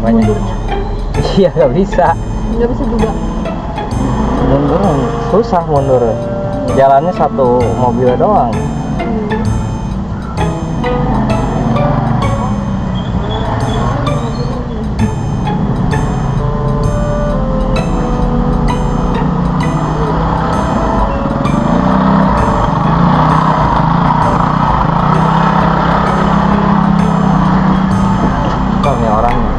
mundurnya. Iya, nggak bisa. Nggak bisa juga. Mundur susah mundur. Jalannya satu mobil doang. Oh, ini orangnya.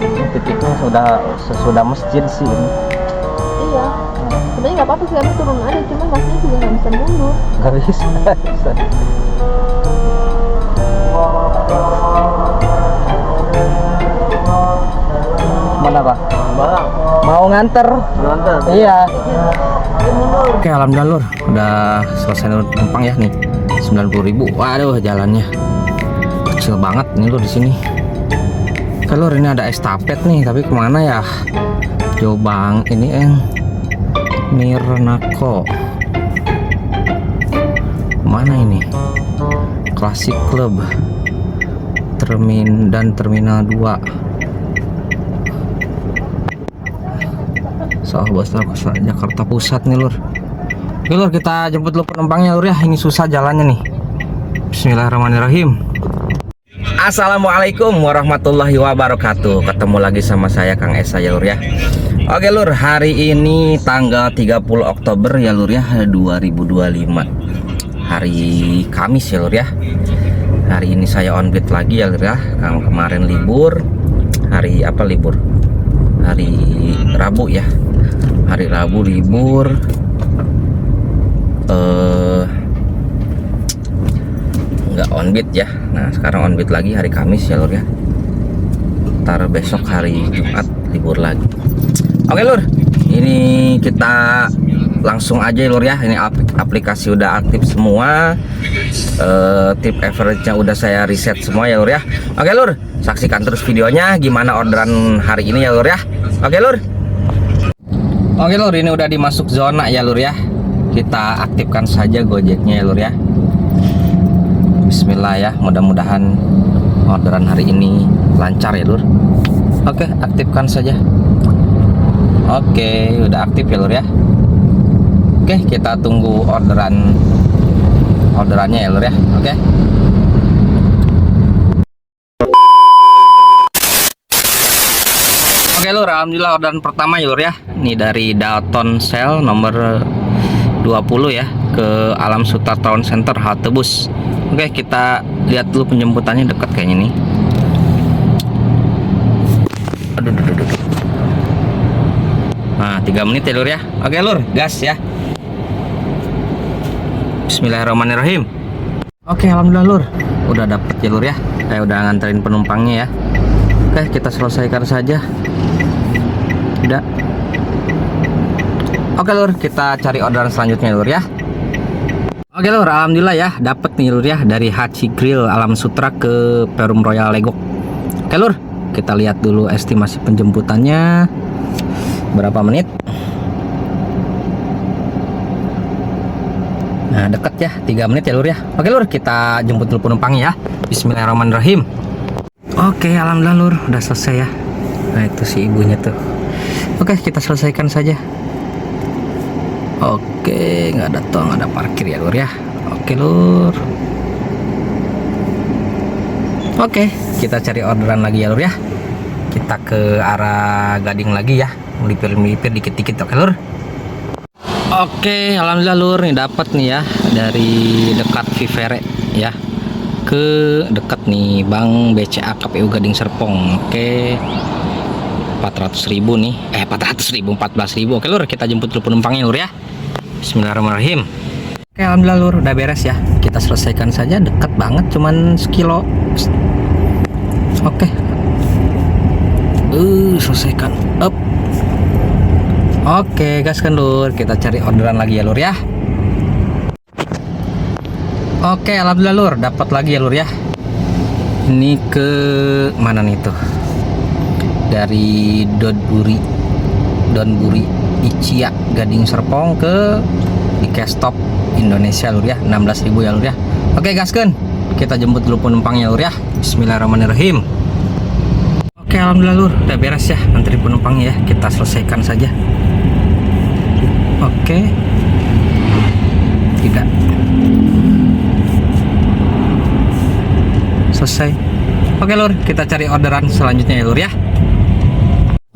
Ini titiknya sudah sesudah masjid sih ini. Iya. Sebenarnya nggak apa-apa sih, kami turun aja, cuman masnya juga nggak bisa mundur. Nggak bisa, nggak bisa. Mana Pak? Bang, Mau nganter? nonton. Iya. Oke, alhamdulillah Lur, udah selesai nurut penumpang ya nih. 90.000. Waduh, jalannya kecil banget nih Lur di sini. Oke Lur, ini ada estafet nih, tapi kemana ya? Jauh bang, ini Mirnako. Mana ini? Classic Club dan Terminal 2. Sahabat Jakarta Pusat nih Lur. Oke Lur, kita jemput dulu penumpangnya Lur ya. Ini susah jalannya nih. Bismillahirrahmanirrahim. Assalamualaikum warahmatullahi wabarakatuh. Ketemu lagi sama saya Kang Esa ya Lur ya. Oke Lur, hari ini tanggal 30 Oktober ya Lur ya, 2025. Hari Kamis ya Lur ya. Hari ini saya on beat lagi ya Lur ya. Kemarin libur. Hari apa libur? Hari Rabu ya. Hari Rabu libur. Nggak on beat ya. Nah sekarang on beat lagi hari Kamis ya Lur ya. Ntar besok hari Jumat libur lagi. Oke Lur, ini kita langsung aja Lur ya. Ini aplikasi udah aktif semua. Tip average-nya udah saya reset semua ya Lur ya. Oke Lur, saksikan terus videonya gimana orderan hari ini ya Lur ya. Oke Lur. Oke Lur, ini udah dimasuk zona ya Lur ya. Kita aktifkan saja Gojeknya ya Lur ya. Bismillah ya, mudah-mudahan orderan hari ini lancar ya Lur. Oke, aktifkan saja. Oke, udah aktif ya Lur ya. Oke, kita tunggu orderannya ya Lur ya. Oke. Oke Lur, alhamdulillah orderan pertama ya Lur ya. Ini dari Dalton Cell nomor 20 ya, ke Alam Sutar Town Center halte bus. Oke, kita lihat dulu penjemputannya, dekat kayaknya nih. Aduh. Nah, 3 menit ya Lur ya. Oke Lur, gas ya. Bismillahirrahmanirrahim. Oke, alhamdulillah Lur, udah dapet ya Lur ya. Saya udah nganterin penumpangnya ya. Oke, kita selesaikan saja. Udah. Oke Lur, kita cari orderan selanjutnya Lur ya. Oke Lur, alhamdulillah ya, dapet nih Lur ya, dari Hachi Grill Alam Sutra ke Perum Royal Legok. Oke Lur, kita lihat dulu estimasi penjemputannya berapa menit. Nah, deket ya, 3 menit ya Lur ya. Oke Lur, kita jemput dulu penumpangnya ya. Bismillahirrahmanirrahim. Oke, alhamdulillah Lur, udah selesai ya. Nah, itu si ibunya tuh. Oke, kita selesaikan saja. Oke, nggak ada tol, nggak ada parkir ya Lur ya. Oke Lur. Oke, kita cari orderan lagi ya Lur ya. Kita ke arah Gading lagi ya, melipir dikit-dikit. Oke Lur. Oke, alhamdulillah Lur, nih dapat nih ya, dari dekat Vivere ya, ke dekat nih Bank BCA KPU Gading Serpong. Oke, 400.000 nih, 14.000. Oke Lur, kita jemput dulu penumpangnya Lur ya. Bismillahirrahmanirrahim. Oke, alhamdulillah Lur, udah beres ya. Kita selesaikan saja, dekat banget, cuman sekilo. Oke. Selesaikan. Up. Oke, gaskan Lur. Kita cari orderan lagi ya Lur ya. Oke, alhamdulillah Lur, dapat lagi ya Lur ya. Ini ke mana nih tuh? Dari Donburi Icia Gading Serpong ke di cash stop Indonesia lur ya, 16.000 ya lur ya. Oke gaskeun, kita jemput dulu penumpangnya lur ya. Bismillahirrahmanirrahim. Oke, alhamdulillah lur, udah beres ya antri penumpangnya ya. Kita selesaikan saja. Oke. Tidak. Selesai. Oke lur, kita cari orderan selanjutnya ya lur ya.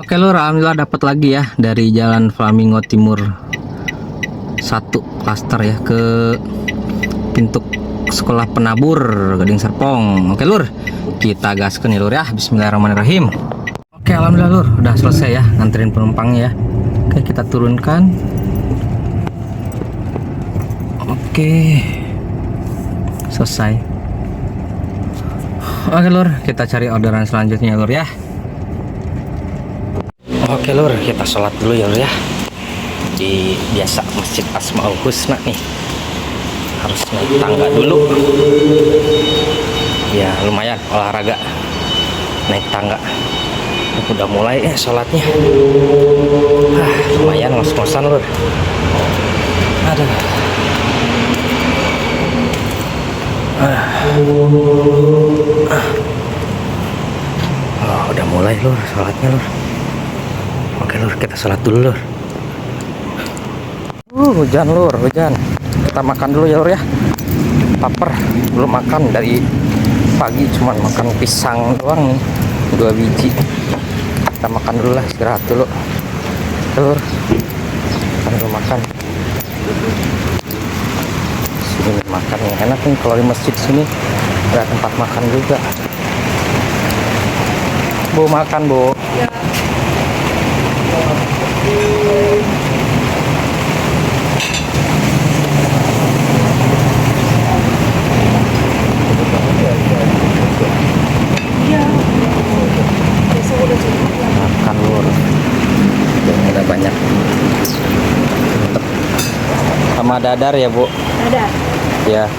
Oke lur, alhamdulillah dapat lagi ya dari Jalan Flamingo Timur 1 klaster ya ke pintu sekolah penabur Gading Serpong. Oke lur, kita gaskan ya lur ya. Bismillahirrahmanirrahim. Oke, alhamdulillah lur, udah selesai ya nganterin penumpangnya ya. Oke, kita turunkan. Oke, selesai. Oke lur, kita cari orderan selanjutnya lur ya. Oke lur, kita sholat dulu ya lur ya. Di biasa Masjid Asmaul Husna nih, harus naik tangga dulu ya, lumayan olahraga naik tangga. Udah mulai sholatnya, lumayan ngos-ngosan lur. Aduh. Oh, udah mulai lur sholatnya lur. Oke lur, kita sholat dulu lur. Hujan lur, hujan. Kita makan dulu ya lur ya. Lapar, belum makan dari pagi, cuman makan pisang doang nih, 2 biji. Kita makan dulu lah, istirahat dulu lur. Kita dulu makan. Sini makan yang enak nih, kalau di masjid sini ada tempat makan juga. Bu, makan bu. Ya. Makan lur, udah banyak sama dadar ya bu. Dadar ya.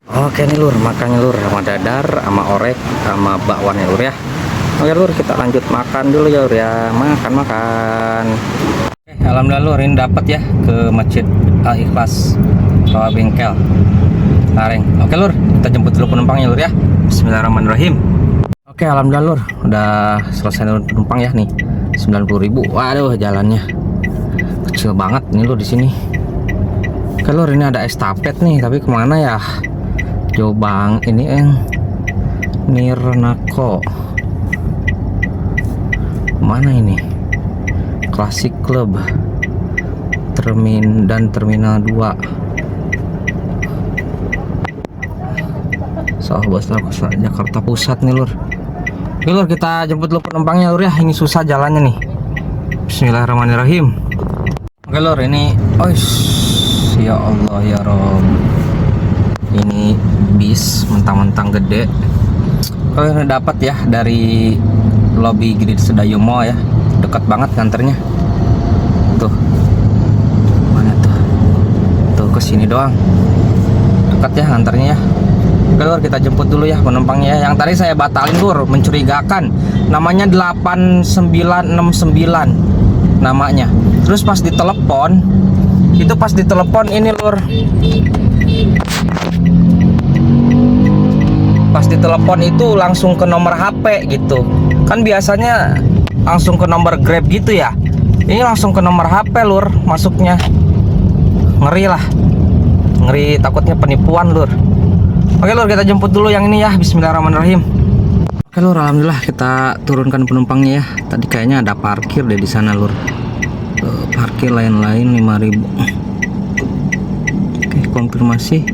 Oke nih lur, makannya lur sama dadar, sama orek, sama bakwan ya lur ya. Oke lur, kita lanjut makan dulu ya lur ya. Makan. Oke, alhamdulillah lur, ini dapat ya ke Masjid Al Ikhlas Rawa Bengkel Lareng. Oke lur, kita jemput dulu penumpangnya lur ya. Bismillahirrahmanirrahim. Oke, alhamdulillah lur, udah selesai lur penumpang ya nih. 90.000. Waduh, jalannya kecil banget nih lur di sini. Oke lur, ini ada estafet nih, tapi kemana ya? Jauh bang, ini Nirnako. Mana ini? Classic Club dan Terminal 2. Sahabat Jakarta Pusat nih lur. Oke lur, kita jemput dulu penumpangnya lur ya. Ini susah jalannya nih. Bismillahirrahmanirrahim. Oke lur, ini ya Allah ya Rob, ini bis mentang-mentang gede. Kalau ini dapat ya dari lobi Grid Sedayu Mall ya, dekat banget nganternya. Tuh, mana tuh? Tuh ke sini doang, dekat ya nganternya ya. Oke lur, kita jemput dulu ya penumpangnya ya. Yang tadi saya batalin lur, mencurigakan. Namanya 8969 namanya. Terus pas ditelepon, itu pas ditelepon ini lur, pas ditelepon itu langsung ke nomor HP gitu. Kan biasanya langsung ke nomor Grab gitu ya. Ini langsung ke nomor HP lur masuknya. Ngeri lah, ngeri, takutnya penipuan lur. Oke lur, kita jemput dulu yang ini ya. Bismillahirrahmanirrahim. Oke lur, alhamdulillah kita turunkan penumpangnya ya. Tadi kayaknya ada parkir deh di sana lur. Parkir lain-lain 5.000. Oke, konfirmasi.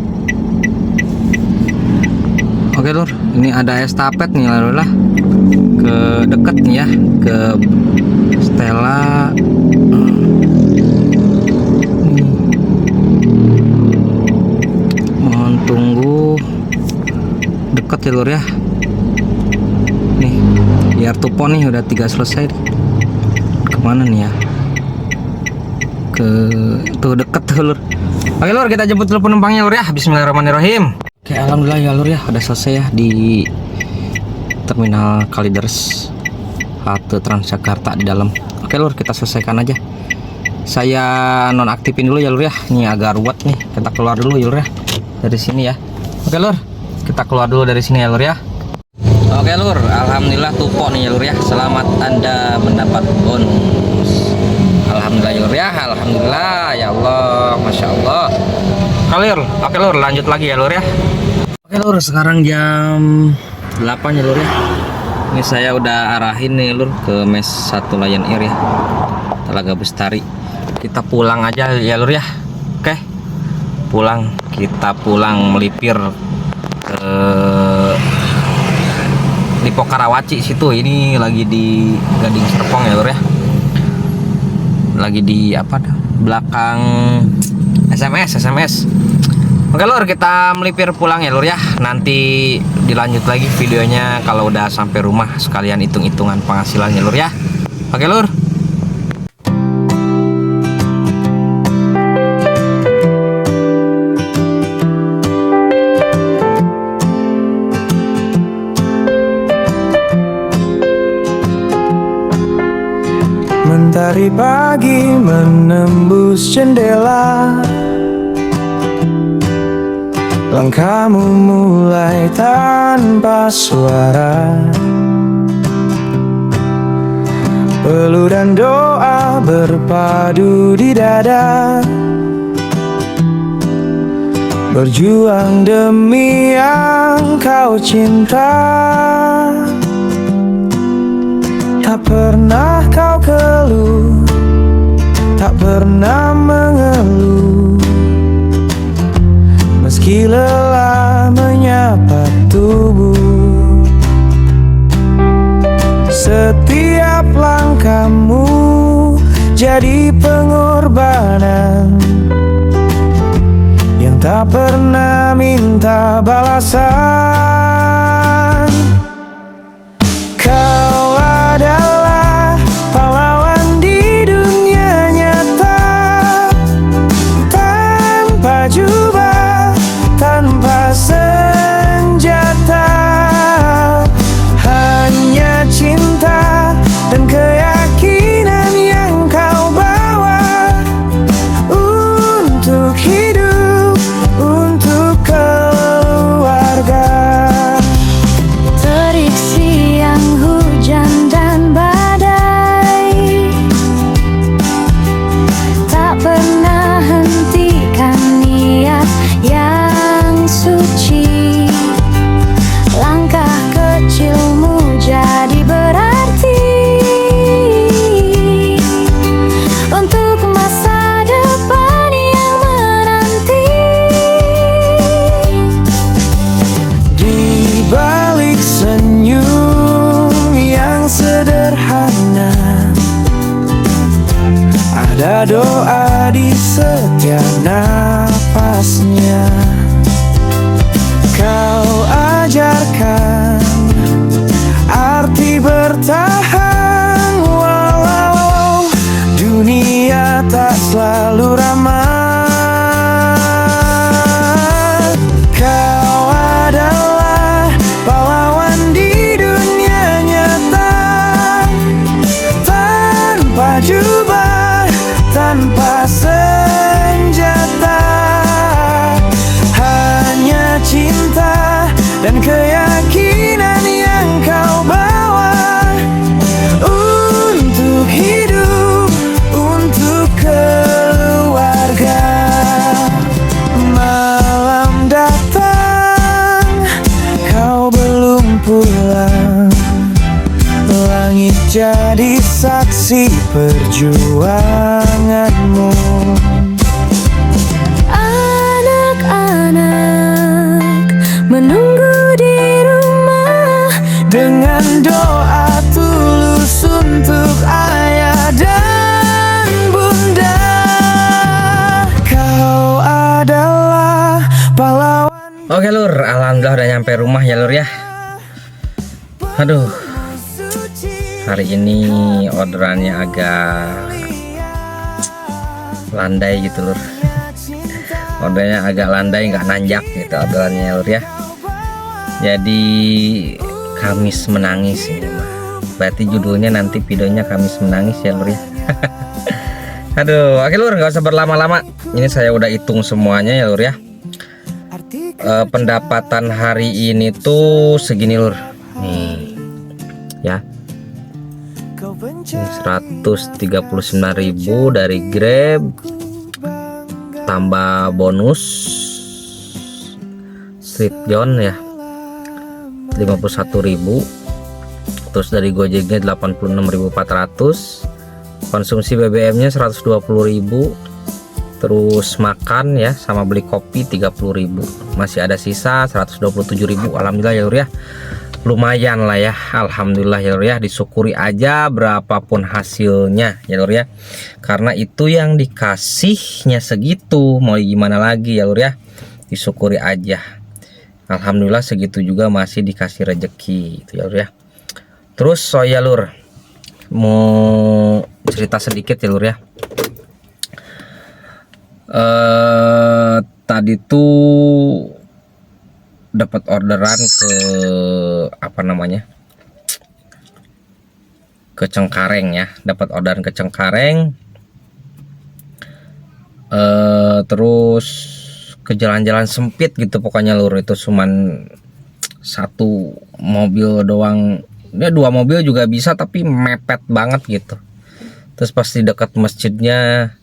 Oke lur, ini ada estafet nih lur lah. Ke deket nih ya, ke Stella. Mohon tunggu, deket ya lur ya. Nih, biar Tupon nih udah 3 selesai. Kemana nih ya? Ke tuh deket tuh lur. Oke lur, kita jemput dulu penumpangnya lur ya. Bismillahirrahmanirrahim. Oke, alhamdulillah ya lur ya, udah selesai ya di Terminal Kalideres, halte Transjakarta di dalam. Oke lur, kita selesaikan aja. saya nonaktifin dulu ya lur ya. Ini agak ruwet nih, kita keluar dulu ya lur ya dari sini ya. Oke lur, kita keluar dulu dari sini ya lur ya. Oke lur, alhamdulillah tupo nih ya lur ya. Selamat Anda mendapat bonus. Alhamdulillah ya lur ya, alhamdulillah ya Allah, masya Allah. Oke lur, lanjut lagi ya lur ya. Oke lur, sekarang jam 8 ya lur ya. Ini saya udah arahin nih lur ke mes 1 Lion Air ya, Telaga Bestari. Kita pulang aja ya lur ya. Oke, kita pulang melipir ke Lipo Karawaci situ. Ini lagi di Gading Serpong ya lur ya. Lagi di apa dah? Belakang SMS. Oke lur, kita melipir pulang ya lur ya. Nanti dilanjut lagi videonya kalau udah sampai rumah, sekalian hitung-hitungan penghasilannya lur ya. Oke lur. Mentari pagi menembus jendela, langkahmu mulai tanpa suara. Peluh dan doa berpadu di dada, berjuang demi yang kau cinta. Tak pernah kau keluh, tak pernah mengeluh, meski lelah menyapa tubuh. Setiap langkahmu jadi pengorbanan yang tak pernah minta balasan. Kau adalah pahlawan di dunia nyata, tanpa jubah, tanpa senjata, hanya cinta dan keyakinan yang kau bawa untuk hidup, untuk keluarga. Terik siang, hujan dan badai, tak pernah hentikan niat yang suci. Langkah kecilmu jadi berarti untuk masa depan yang menanti. Di balik senyum yang sederhana, ada doa di setiap napasnya. Kau ajarkan arti bertahan, walau dunia tak selalu ramah. Kau adalah pahlawan di dunia nyata, tanpa jubah, tanpa senjata, hanya cinta dan keyakinan yang kau bawa untuk hidup, untuk keluarga. Malam datang, kau belum pulang, langit jadi saksi perjuanganmu. Anak-anak menunggu di rumah dengan doa tulus untuk ayah dan bunda. Kau adalah pahlawan. Oke lur, alhamdulillah udah nyampe rumah ya lur ya. Aduh, hari ini orderannya agak landai gitu lur. Ordernya agak landai, nggak nanjak gitu orderannya lur ya. Jadi Kamis menangis ini mah. Berarti judulnya nanti videonya Kamis menangis ya lur ya. Aduh, oke lur, nggak usah berlama-lama. Ini saya udah hitung semuanya ya lur ya. Pendapatan hari ini tuh segini lur. Nih, ya. 139.000 dari Grab, tambah bonus Street John ya 51.000, terus dari Gojeknya 86.400, konsumsi BBM-nya 120.000, terus makan ya sama beli kopi 30.000, masih ada sisa 127.000. Alhamdulillah ya lur ya, lumayan lah ya, alhamdulillah ya lur ya, disyukuri aja berapapun hasilnya ya lur ya, karena itu yang dikasihnya segitu, mau gimana lagi ya lur ya, disyukuri aja. Alhamdulillah segitu juga masih dikasih rejeki itu ya lur ya. Terus so ya lur, mau cerita sedikit ya lur ya. Tadi tuh dapat orderan ke apa namanya, ke Cengkareng ya, dapat orderan ke Cengkareng, terus ke jalan-jalan sempit gitu pokoknya lur. Itu cuman satu mobil doang, dia 2 mobil juga bisa tapi mepet banget gitu. Terus pas di dekat masjidnya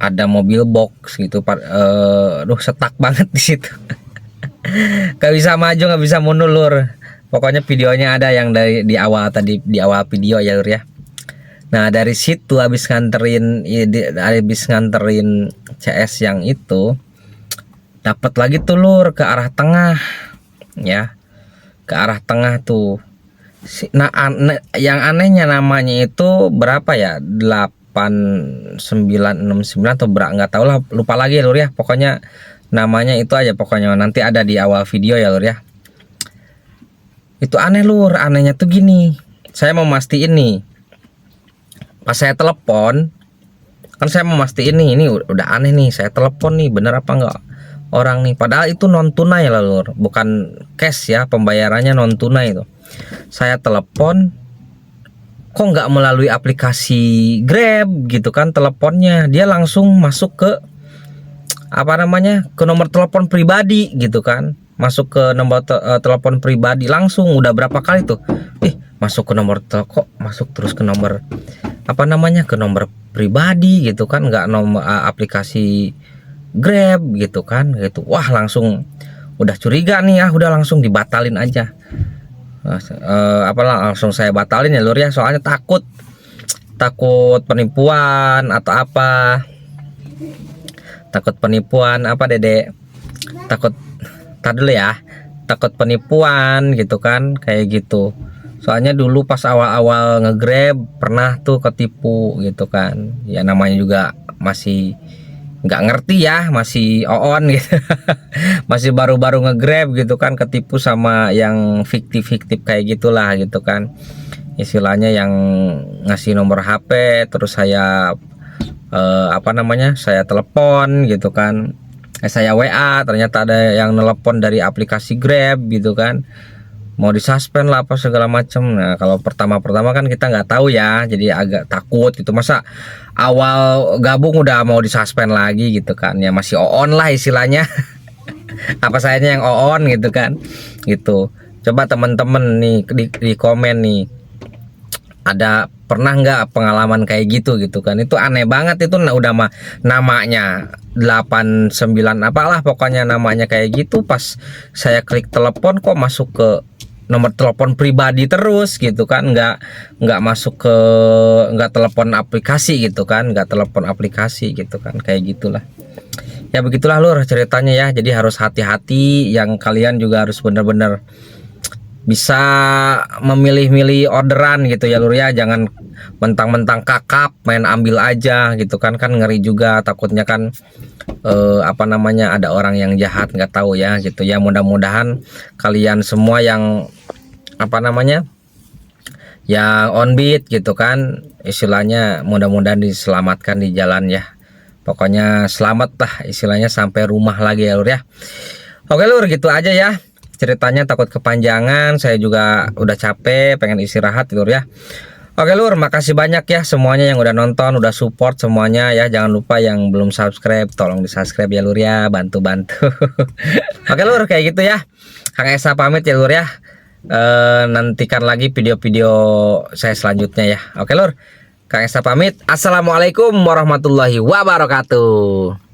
ada mobil box gitu, aduh setak banget di situ. Gak bisa maju, gak bisa mundur lur. Pokoknya videonya ada yang dari di awal tadi, di awal video ya lur ya. Nah dari situ habis nganterin CS yang itu, dapat lagi tuh lur ke arah tengah ya, ke arah tengah tuh. Nah yang anehnya namanya itu berapa ya, 8969 atau nggak tahu lah, lupa lagi ya lur ya. Pokoknya namanya itu aja, pokoknya nanti ada di awal video ya lur ya. Itu aneh lur, anehnya tuh gini, saya mau mastiin nih, pas saya telepon kan saya mau mastiin nih, ini udah aneh nih, saya telepon nih bener apa enggak orang nih, padahal itu non tunai lah lur, bukan cash ya, pembayarannya non tunai itu. Saya telepon kok nggak melalui aplikasi Grab gitu kan, teleponnya dia langsung masuk ke apa namanya, ke nomor telepon pribadi gitu kan, masuk ke nomor telepon pribadi langsung. Udah berapa kali tuh masuk ke nomor kok masuk terus ke nomor apa namanya, ke nomor pribadi gitu kan, nggak nomor aplikasi Grab gitu kan gitu. Wah langsung udah curiga nih ya, udah langsung dibatalin aja. Langsung saya batalin ya lur ya, soalnya takut penipuan atau apa. Takut penipuan apa dedek, takut dulu ya, takut penipuan gitu kan, kayak gitu. Soalnya dulu pas awal-awal nge-Grab pernah tuh ketipu gitu kan ya, namanya juga masih nggak ngerti ya, masih on gitu. Masih baru-baru nge-Grab gitu kan, ketipu sama yang fiktif kayak gitulah gitu kan, istilahnya yang ngasih nomor HP terus saya saya telepon gitu kan, saya WA, ternyata ada yang nelpon dari aplikasi Grab gitu kan, mau disuspend lah apa segala macam. Nah kalau pertama kan kita nggak tahu ya, jadi agak takut gitu, masa awal gabung udah mau disuspend lagi gitu kan ya, masih on lah istilahnya. Apa sayanya yang on gitu kan gitu. Coba teman-teman nih di komen nih, ada pernah nggak pengalaman kayak gitu kan. Itu aneh banget, itu udah namanya 89 apalah pokoknya namanya kayak gitu. Pas saya klik telepon kok masuk ke nomor telepon pribadi terus gitu kan, nggak masuk ke, nggak telepon aplikasi gitu kan, nggak telepon aplikasi gitu kan, kayak gitulah ya. Begitulah lur ceritanya ya, jadi harus hati-hati, yang kalian juga harus bener-bener bisa memilih-milih orderan gitu ya lur ya, jangan mentang-mentang kakap main ambil aja gitu kan ngeri juga, takutnya kan ada orang yang jahat, nggak tahu ya gitu ya. Mudah-mudahan kalian semua yang yang on beat gitu kan, istilahnya mudah-mudahan diselamatkan di jalan ya. Pokoknya selamat lah istilahnya sampai rumah lagi ya lur ya. Oke lur, gitu aja ya ceritanya, takut kepanjangan, saya juga udah capek pengen istirahat lur ya. Oke lur, makasih banyak ya semuanya yang udah nonton, udah support semuanya ya. Jangan lupa yang belum subscribe, tolong di subscribe ya lur ya, bantu-bantu. Oke lur, kayak gitu ya. Kang Esa pamit ya lur ya. Nantikan lagi video-video saya selanjutnya ya. Oke lur, Kang Esa pamit. Assalamualaikum warahmatullahi wabarakatuh.